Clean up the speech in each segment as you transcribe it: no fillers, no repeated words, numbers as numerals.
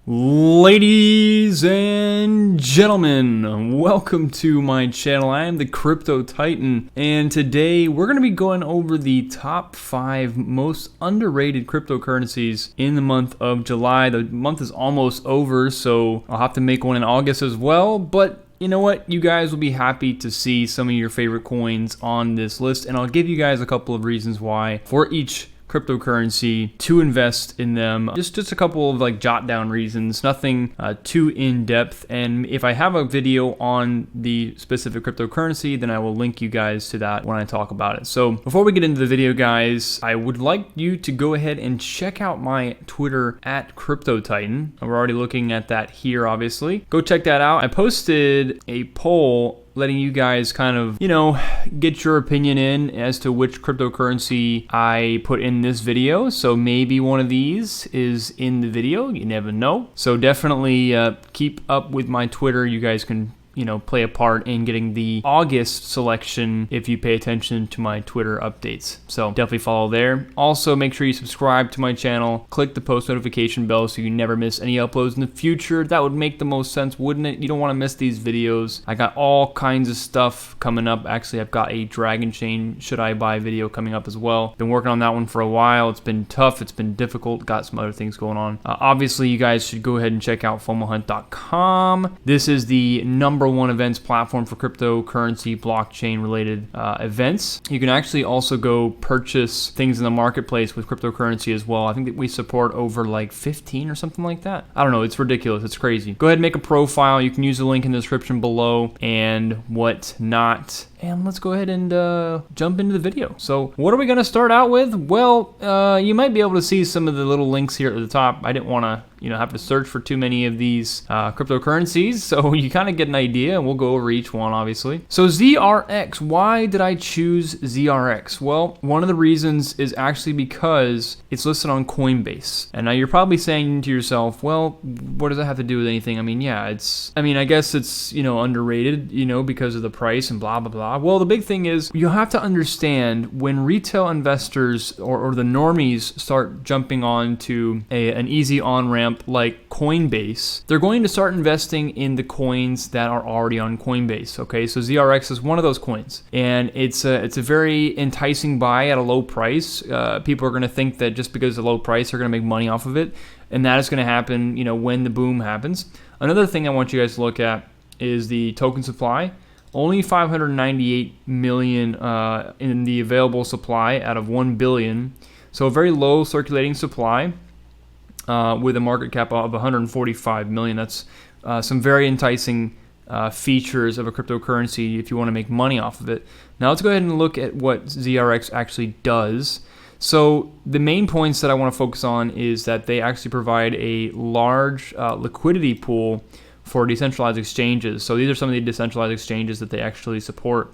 Ladies and gentlemen, welcome to my channel. I am the Crypto Titan, and today we're going to be going over the top 5 most underrated cryptocurrencies in the month of July. The month is almost over, so I'll have to make one in August as well, but you know what? You guys will be happy to see some of your favorite coins on this list, and I'll give you guys a couple of reasons why for each cryptocurrency to invest in them. Just a couple of like jot down reasons, nothing too in depth. And if I have a video on the specific cryptocurrency, then I will link you guys to that when I talk about it. So before we get into the video, guys, I would like you to go ahead and check out my Twitter at Crypto Titan. We're already looking at that here, obviously. Go check that out. I posted a poll letting you guys kind of, get your opinion in as to which cryptocurrency I put in this video. So maybe one of these is in the video. You never know. So definitely keep up with my Twitter. You guys can play a part in getting the August selection if you pay attention to my Twitter updates. So definitely follow there. Also, make sure you subscribe to my channel. Click the post notification bell so you never miss any uploads in the future. That would make the most sense, wouldn't it? You don't want to miss these videos. I got all kinds of stuff coming up. Actually, I've got a Dragonchain should I buy video coming up as well. Been working on that one for a while. It's been tough. It's been difficult. Got some other things going on. Obviously, you guys should go ahead and check out FOMOhunt.com. This is the #1 events platform for cryptocurrency blockchain related events. You can actually also go purchase things in the marketplace with cryptocurrency as well. I think that we support over like 15 or something like that. I don't know, it's ridiculous, it's crazy. Go ahead and make a profile. You can use the link in the description below and whatnot. And let's go ahead and jump into the video. So what are we going to start out with? Well, you might be able to see some of the little links here at the top. I didn't want to have to search for too many of these cryptocurrencies, so you kind of get an idea, and we'll go over each one, obviously. So ZRX, why did I choose ZRX? Well, one of the reasons is actually because it's listed on Coinbase. And now you're probably saying to yourself, well, what does that have to do with anything? I mean, yeah, I guess it's, underrated, because of the price and blah, blah, blah. Well, the big thing is you have to understand when retail investors or the normies start jumping on to an easy on-ramp like Coinbase, they're going to start investing in the coins that are already on Coinbase. Okay, so ZRX is one of those coins, and it's a very enticing buy at a low price. People are going to think that just because it's a low price, they're going to make money off of it, and that is going to happen, when the boom happens. Another thing I want you guys to look at is the token supply. Only 598 million in the available supply out of 1 billion. So a very low circulating supply with a market cap of 145 million. That's some very enticing features of a cryptocurrency if you want to make money off of it. Now let's go ahead and look at what ZRX actually does. So the main points that I want to focus on is that they actually provide a large liquidity pool for decentralized exchanges. So these are some of the decentralized exchanges that they actually support.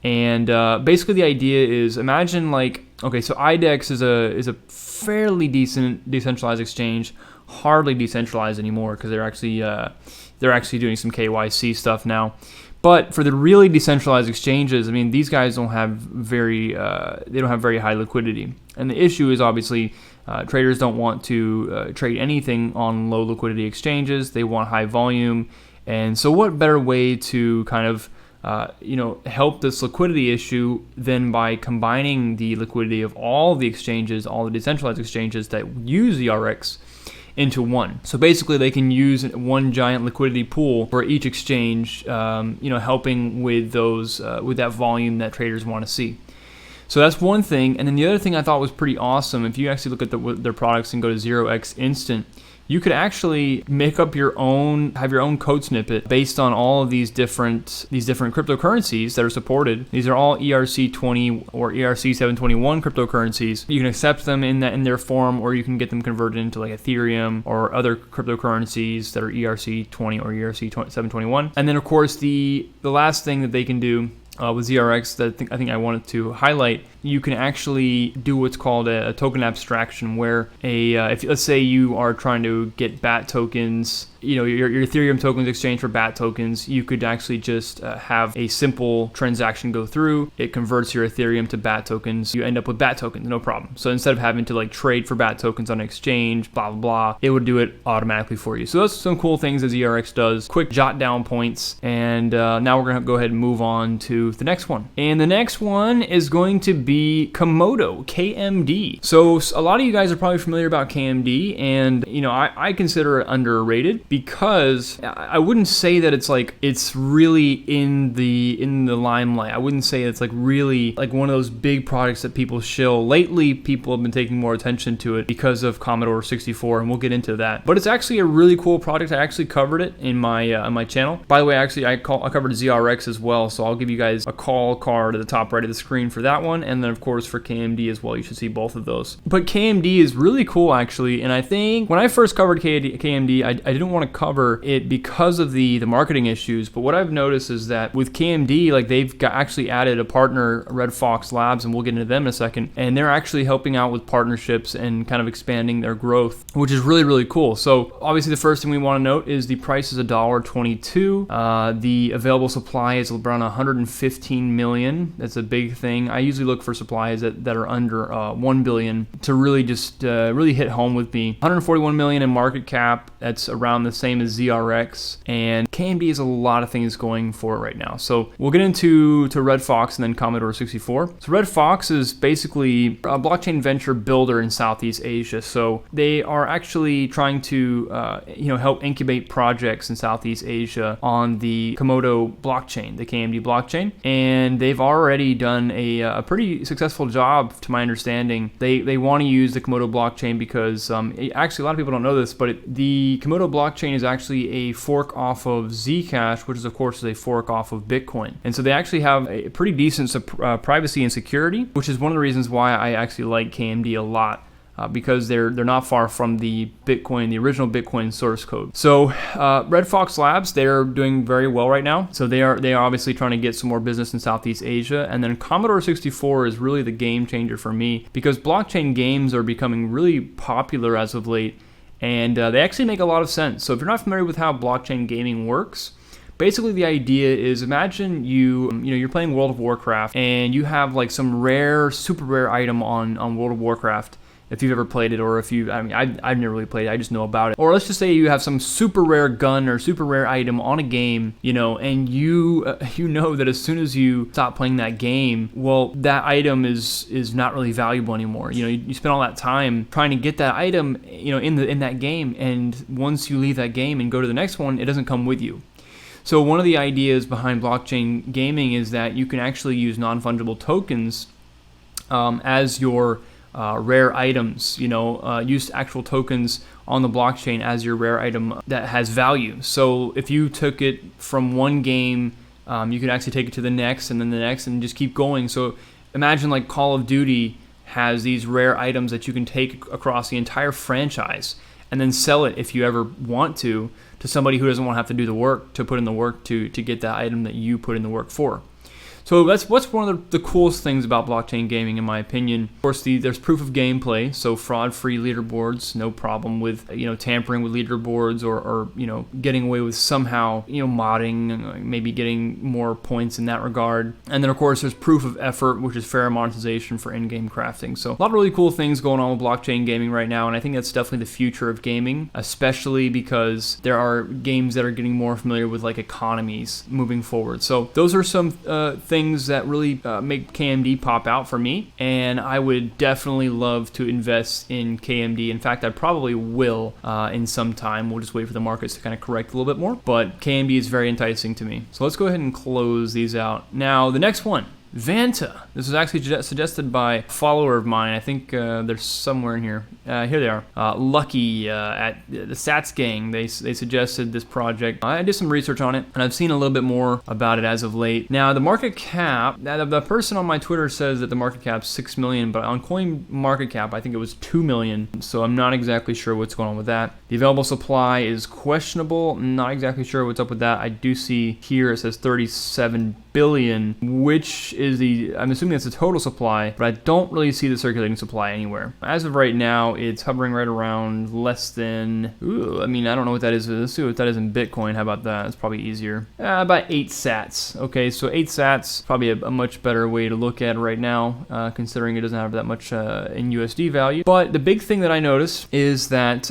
And basically the idea is, imagine like, okay, so IDEX is a fairly decent decentralized exchange, hardly decentralized anymore because they're actually doing some KYC stuff now. But for the really decentralized exchanges, I mean, these guys don't have very high liquidity. And the issue is obviously traders don't want to trade anything on low liquidity exchanges. They want high volume. And so what better way to kind of help this liquidity issue than by combining the liquidity of all the exchanges, all the decentralized exchanges that use ZRX into one. So basically they can use one giant liquidity pool for each exchange, helping with those with that volume that traders want to see. So that's one thing. And then the other thing I thought was pretty awesome, if you actually look at their products and go to 0x Instant, you could actually make up have your own code snippet based on all of these different cryptocurrencies that are supported. These are all ERC20 or ERC721 cryptocurrencies. You can accept them in their form, or you can get them converted into like Ethereum or other cryptocurrencies that are ERC20 or ERC721. And then of course the last thing that they can do with ZRX that I think I wanted to highlight. You can actually do what's called a token abstraction, where if let's say you are trying to get BAT tokens, your Ethereum tokens exchange for BAT tokens, you could actually just have a simple transaction go through. It converts your Ethereum to BAT tokens. You end up with BAT tokens, no problem. So instead of having to like trade for BAT tokens on an exchange, blah, blah, blah, it would do it automatically for you. So those are some cool things that ZRX does. Quick jot down points. And now we're going to go ahead and move on to the next one. And the next one is going to be Komodo, KMD. So a lot of you guys are probably familiar about KMD, and I consider it underrated, because I wouldn't say that it's really in the limelight. I wouldn't say it's like really like one of those big products that people shill. Lately, people have been taking more attention to it because of Commodore 64, and we'll get into that. But it's actually a really cool product. I actually covered it in my channel. By the way, I covered ZRX as well, so I'll give you guys a call card at the top right of the screen for that one, and then of course for KMD as well. You should see both of those. But KMD is really cool actually, and I think when I first covered KMD, I didn't want to cover it because of the marketing issues. But what I've noticed is that with KMD, like they've actually added a partner, Red Fox Labs, and we'll get into them in a second, and they're actually helping out with partnerships and kind of expanding their growth, which is really, really cool. So obviously the first thing we want to note is the price is $1.22. The available supply is around 115 million. That's a big thing. I usually look for supplies that are under 1 billion to really just really hit home with me. 141 million in market cap. That's around the same as ZRX, and KMD has a lot of things going for it right now. So we'll get into Red Fox and then Commodore 64. So Red Fox is basically a blockchain venture builder in Southeast Asia. So they are actually trying to help incubate projects in Southeast Asia on the Komodo blockchain, the KMD blockchain, and they've already done a pretty successful job, to my understanding. They want to use the Komodo blockchain because actually a lot of people don't know this, but the Komodo blockchain is actually a fork off of Zcash, which is of course a fork off of Bitcoin. And so they actually have a pretty decent privacy and security, which is one of the reasons why I actually like KMD a lot. Because they're not far from the original Bitcoin source code. So Red Fox Labs, they're doing very well right now. So they are obviously trying to get some more business in Southeast Asia. And then Commodore 64 is really the game changer for me, because blockchain games are becoming really popular as of late, and they actually make a lot of sense. So if you're not familiar with how blockchain gaming works, basically the idea is, imagine you're playing World of Warcraft and you have like some super rare item on World of Warcraft. If you've ever played it, or if I've never really played it, I just know about it. Or let's just say you have some super rare gun or super rare item on a game, and you know that as soon as you stop playing that game, well, that item is not really valuable anymore. You spend all that time trying to get that item, in that game, and once you leave that game and go to the next one, it doesn't come with you. So one of the ideas behind blockchain gaming is that you can actually use non-fungible tokens as your rare items, use actual tokens on the blockchain as your rare item that has value. So if you took it from one game, you could actually take it to the next and then the next and just keep going. So imagine like Call of Duty has these rare items that you can take across the entire franchise and then sell it if you ever want to somebody who doesn't want to have to do the work, to put in the work to get that item that you put in the work for. So that's what's one of the coolest things about blockchain gaming, in my opinion. Of course, there's proof of gameplay, so fraud-free leaderboards, no problem with tampering with leaderboards or getting away with somehow modding, maybe getting more points in that regard. And then of course there's proof of effort, which is fair monetization for in-game crafting. So a lot of really cool things going on with blockchain gaming right now, and I think that's definitely the future of gaming, especially because there are games that are getting more familiar with like economies moving forward. So those are some things that really make KMD pop out for me, and I would definitely love to invest in KMD. In fact, I probably will in some time. We'll just wait for the markets to kind of correct a little bit more, but KMD is very enticing to me. So let's go ahead and close these out. Now, the next one, Vanta. This was actually suggested by a follower of mine. I think they're somewhere in here. Here they are. Lucky at the Sats Gang. They suggested this project. I did some research on it, and I've seen a little bit more about it as of late. Now, the market cap, the person on my Twitter says that the market cap's 6 million, but on CoinMarketCap, I think it was 2 million. So I'm not exactly sure what's going on with that. The available supply is questionable. Not exactly sure what's up with that. I do see here it says 37 billion, which is I'm assuming that's the total supply, but I don't really see the circulating supply anywhere. As of right now, it's hovering right around less than, I mean, I don't know what that is. Let's see what that is in Bitcoin. How about that? It's probably easier. About 8 sats. Okay, so 8 sats, probably a much better way to look at it right now, considering it doesn't have that much in USD value. But the big thing that I noticed is that,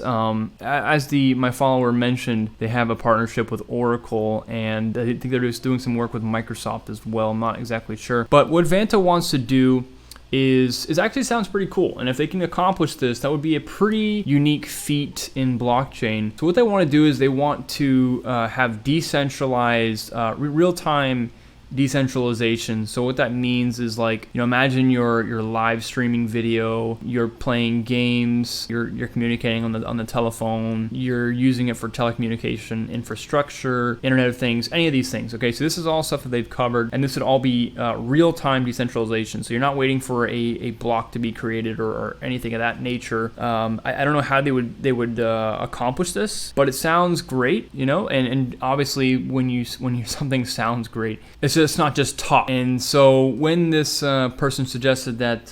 as my follower mentioned, they have a partnership with Oracle, and I think they're just doing some work with Microsoft as well. I'm not exactly sure. But what Vanta wants to do is actually sounds pretty cool. And if they can accomplish this, that would be a pretty unique feat in blockchain. So what they want to do is they want to have decentralized, real-time decentralization. So what that means is, like, you know, imagine you're live streaming video, you're playing games, you're communicating on the telephone, you're using it for telecommunication infrastructure, Internet of Things, any of these things. Okay, so this is all stuff that they've covered, and this would all be real-time decentralization. So you're not waiting for a block to be created or anything of that nature. I don't know how they would accomplish this, but it sounds great, you know. And obviously when something sounds great, it's not just talk. And so when this person suggested that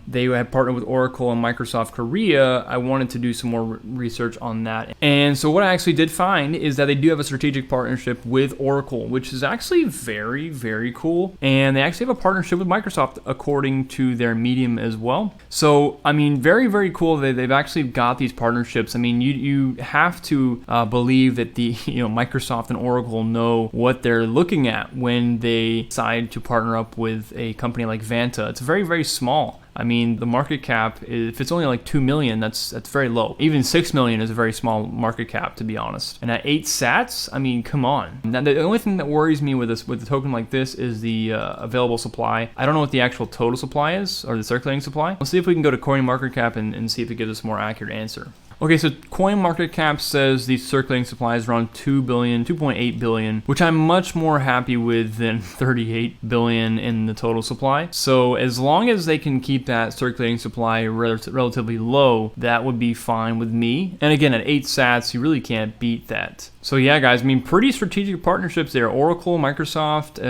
they had partnered with Oracle and Microsoft Korea, I wanted to do some more research on that. And so what I actually did find is that they do have a strategic partnership with Oracle, which is actually very, very cool. And they actually have a partnership with Microsoft according to their Medium as well. So, I mean, very, very cool. They've actually got these partnerships. I mean, you have to believe that Microsoft and Oracle know what they're looking at when they decide to partner up with a company like Vanta. It's very, very small. I mean, the market cap, if it's only like 2 million, that's very low. Even 6 million is a very small market cap, to be honest. And at 8 sats, I mean, come on. Now, the only thing that worries me with a token like this is the available supply. I don't know what the actual total supply is, or the circulating supply. Let's see if we can go to CoinMarketCap and see if it gives us a more accurate answer. Okay, so CoinMarketCap says the circulating supply is around 2.8 billion, which I'm much more happy with than 38 billion in the total supply. So as long as they can keep that circulating supply relatively low, that would be fine with me. And again, at 8 sats, you really can't beat that. So yeah, guys, I mean, pretty strategic partnerships there. Oracle, Microsoft,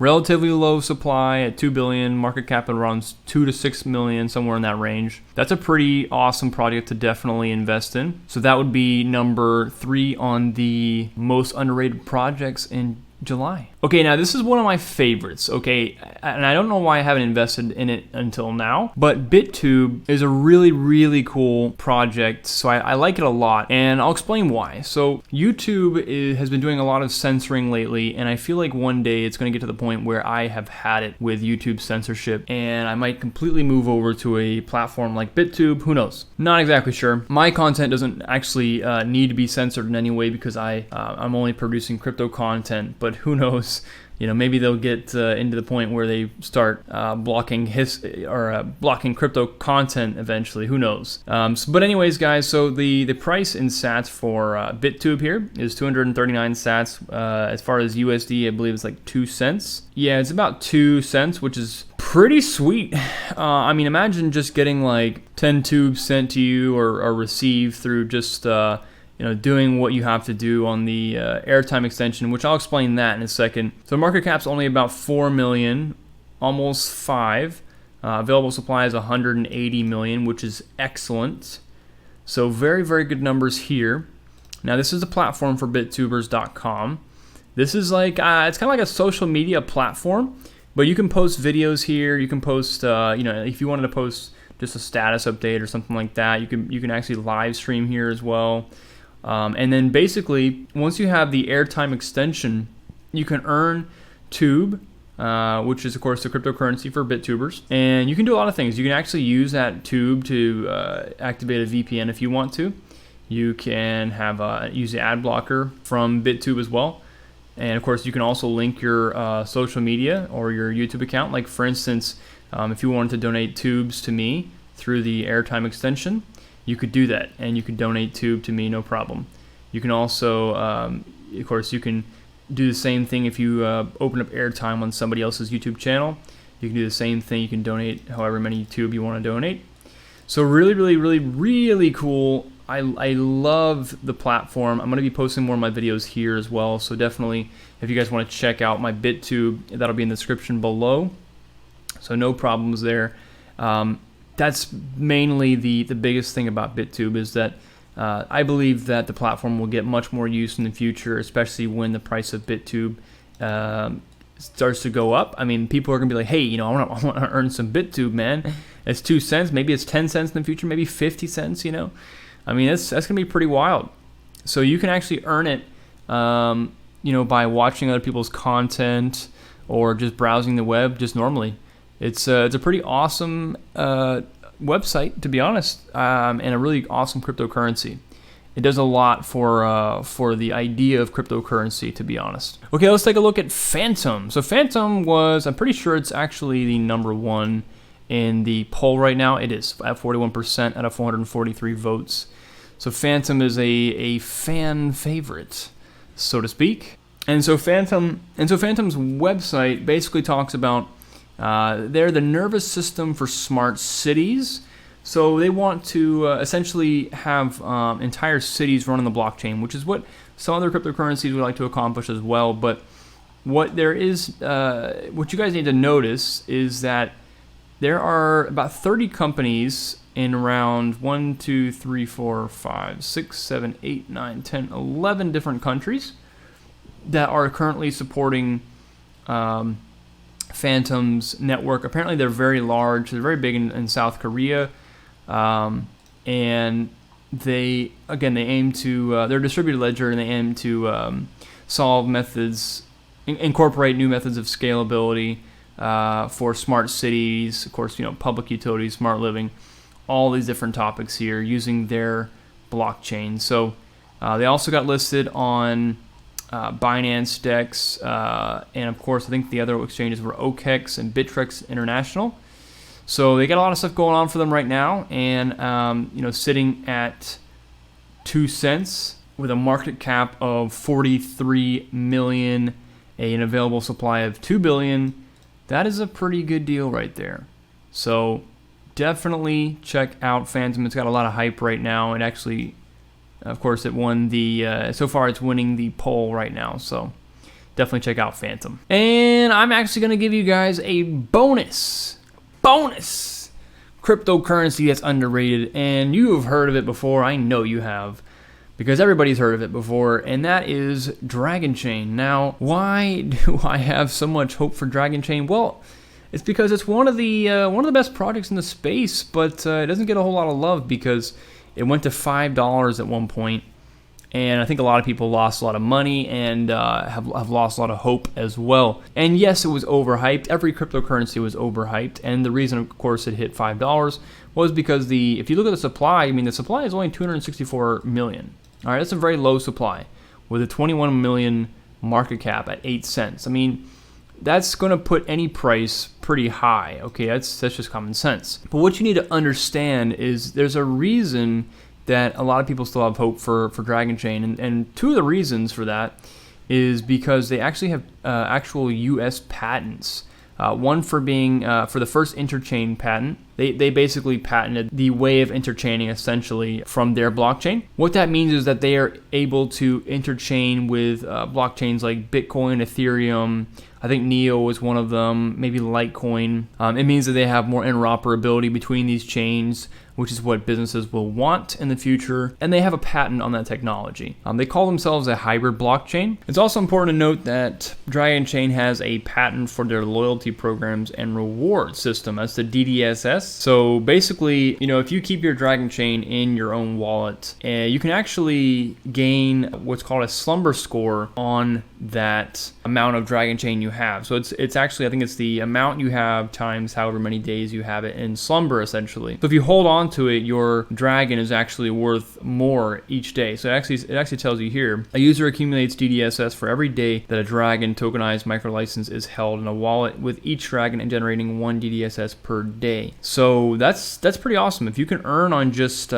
relatively low supply at 2 billion, market cap at around 2 to 6 million, somewhere in that range. That's a pretty awesome project to definitely invest in. So that would be number 3 on the most underrated projects in July. Okay, now this is one of my favorites, okay, and I don't know why I haven't invested in it until now, but Bittube is a really, really cool project, so I like it a lot, and I'll explain why. So YouTube has been doing a lot of censoring lately, and I feel like one day it's going to get to the point where I have had it with YouTube censorship, and I might completely move over to a platform like Bittube. Who knows? Not exactly sure. My content doesn't actually need to be censored in any way because I'm only producing crypto content, but who knows? You know, maybe they'll get into the point where they start blocking blocking crypto content eventually. Who knows? But anyways, guys, so the price in sats for Bittube here is 239 sats. As far as USD, I believe it's like 2 cents. Yeah, it's about 2 cents, which is pretty sweet. I mean, imagine just getting like 10 tubes sent to you or received through just doing what you have to do on the airtime extension, which I'll explain that in a second. So market cap's only about 4 million, almost 5. Available supply is 180 million, which is excellent. So very, very good numbers here. Now this is the platform for bittubers.com. This is like, it's kind of like a social media platform, but you can post videos here. You can post, if you wanted to post just a status update or something like that, you can actually live stream here as well. And then basically, once you have the airtime extension, you can earn Tube, which is, of course, the cryptocurrency for Bittubers. And you can do a lot of things. You can actually use that Tube to activate a VPN if you want to. You can use the ad blocker from Bittube as well. And, of course, you can also link your social media or your YouTube account. Like, for instance, if you wanted to donate tubes to me through the airtime extension, you could do that, and you could donate Tube to me, no problem. You can also, of course, you can do the same thing if you open up airtime on somebody else's YouTube channel. You can do the same thing. You can donate however many Tube you want to donate. So really, really, really, really cool I love the platform. I'm going to be posting more of my videos here as well, so definitely if you guys want to check out my Bittube, that'll be in the description below. So no problems there. That's mainly the biggest thing about Bittube is that I believe that the platform will get much more use in the future, especially when the price of Bittube starts to go up. I mean, people are gonna be like, hey, I want to earn some Bittube, man. It's 2 cents, maybe it's 10 cents in the future, maybe 50 cents. I mean, that's gonna be pretty wild. So you can actually earn it, by watching other people's content or just browsing the web just normally. It's a pretty awesome website, to be honest, and a really awesome cryptocurrency. It does a lot for the idea of cryptocurrency, to be honest. Okay, let's take a look at Fantom. So Fantom I'm pretty sure it's actually the #1 in the poll right now. It is at 41% out of 443 votes. So Fantom is a fan favorite, so to speak. And so Fantom's website basically talks about they're the nervous system for smart cities. So they want to essentially have entire cities run on the blockchain, which is what some other cryptocurrencies would like to accomplish as well. But what you guys need to notice is that there are about 30 companies in around 1, 2, 3, 4, 5, 6, 7, 8, 9, 10, 11 different countries that are currently supporting Fantom's network. Apparently they're very large. They're very big in South Korea, and they aim to they're a distributed ledger, and they aim to incorporate new methods of scalability for smart cities, of course, public utilities, smart living, all these different topics here using their blockchain. So they also got listed on Binance, Dex, and of course I think the other exchanges were OKEX and Bittrex International. So they got a lot of stuff going on for them right now, and sitting at 2 cents with a market cap of 43 million, an available supply of 2 billion. That is a pretty good deal right there. So definitely check out Fantom. It's got a lot of hype right now. It actually, of course, it won so far it's winning the poll right now. So definitely check out Fantom. And I'm actually going to give you guys a bonus cryptocurrency that's underrated. And you have heard of it before. I know you have, because everybody's heard of it before, and that is Dragonchain. Now, why do I have so much hope for Dragonchain? Well, it's because it's one of the best projects in the space, but it doesn't get a whole lot of love because it went to $5 at one point, and I think a lot of people lost a lot of money and have lost a lot of hope as well. And yes, it was overhyped. Every cryptocurrency was overhyped, and the reason, of course, it hit $5 was because if you look at the supply, the supply is only 264 million. All right, that's a very low supply with a 21 million market cap at 8 cents. That's going to put any price pretty high. Okay, that's just common sense. But what you need to understand is there's a reason that a lot of people still have hope for Dragonchain, and two of the reasons for that is because they actually have actual U.S. patents. One for being for the first interchain patent. They basically patented the way of interchaining essentially from their blockchain. What that means is that they are able to interchain with blockchains like Bitcoin, Ethereum. I think Neo is one of them, maybe Litecoin. It means that they have more interoperability between these chains, which is what businesses will want in the future, and they have a patent on that technology. They call themselves a hybrid blockchain. It's also important to note that Dragonchain has a patent for their loyalty programs and reward system. That's the DDSS. So basically, if you keep your Dragonchain in your own wallet, you can actually gain what's called a slumber score on that amount of Dragonchain you have. So it's actually, I think it's the amount you have times however many days you have it in slumber, essentially. So if you hold on to it, your dragon is actually worth more each day. So it actually tells you here, a user accumulates DDSS for every day that a dragon tokenized micro license is held in a wallet, with each dragon generating 1 DDSS per day. So that's pretty awesome. If you can earn on just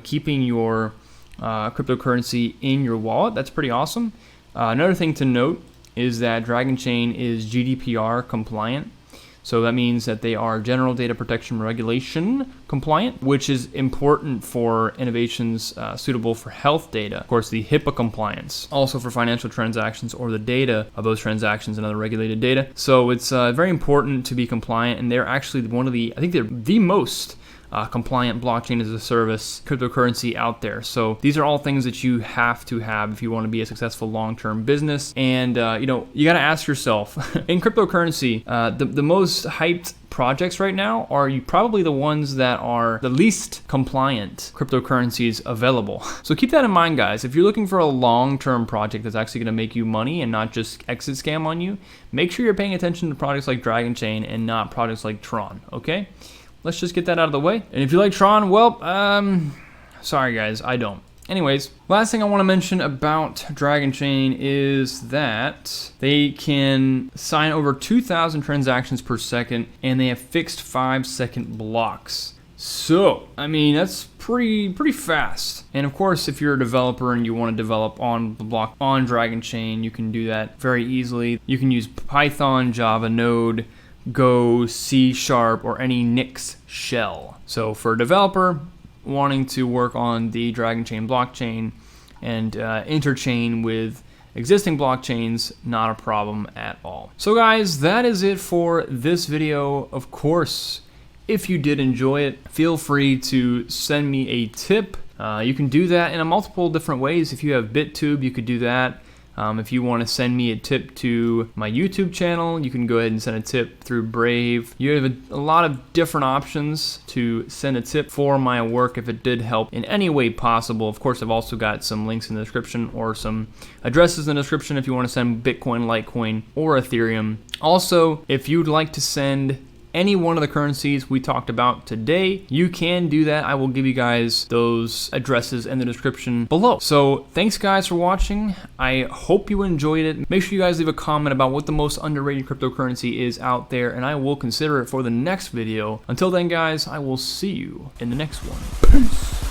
keeping your cryptocurrency in your wallet, that's pretty awesome. Another thing to note is that Dragonchain is GDPR compliant. So that means that they are General Data Protection Regulation compliant, which is important for innovations suitable for health data. Of course, the HIPAA compliance, also for financial transactions or the data of those transactions and other regulated data. So it's very important to be compliant, and they're actually one of the, I think they're the most compliant blockchain as a service cryptocurrency out there. So these are all things that you have to have if you want to be a successful long-term business. And you know, you got to ask yourself in cryptocurrency, the most hyped projects right now are probably the ones that are the least compliant cryptocurrencies available. So keep that in mind, guys. If you're looking for a long-term project that's actually going to make you money and not just exit scam on you, make sure you're paying attention to products like Dragonchain and not products like Tron, okay? Let's just get that out of the way. And if you like Tron, well, sorry guys, I don't. Anyways, last thing I want to mention about Dragonchain is that they can sign over 2,000 transactions per second, and they have fixed 5-second blocks. So, I mean, that's pretty fast. And of course, if you're a developer and you want to develop on the block on Dragonchain, you can do that very easily. You can use Python, Java, Node, Go, C#, or any Nix shell. So for a developer wanting to work on the Dragonchain blockchain and interchain with existing blockchains, not a problem at all. So guys, that is it for this video. Of course, if you did enjoy it, feel free to send me a tip. You can do that in multiple different ways. If you have Bittube, you could do that. If you want to send me a tip to my YouTube channel, you can go ahead and send a tip through Brave. You have a lot of different options to send a tip for my work if it did help in any way possible. Of course, I've also got some links in the description or some addresses in the description if you want to send Bitcoin, Litecoin, or Ethereum. Also, if you'd like to send any one of the currencies we talked about today, you can do that. I will give you guys those addresses in the description below. So thanks guys for watching. I hope you enjoyed it. Make sure you guys leave a comment about what the most underrated cryptocurrency is out there, and I will consider it for the next video. Until then guys, I will see you in the next one. Peace.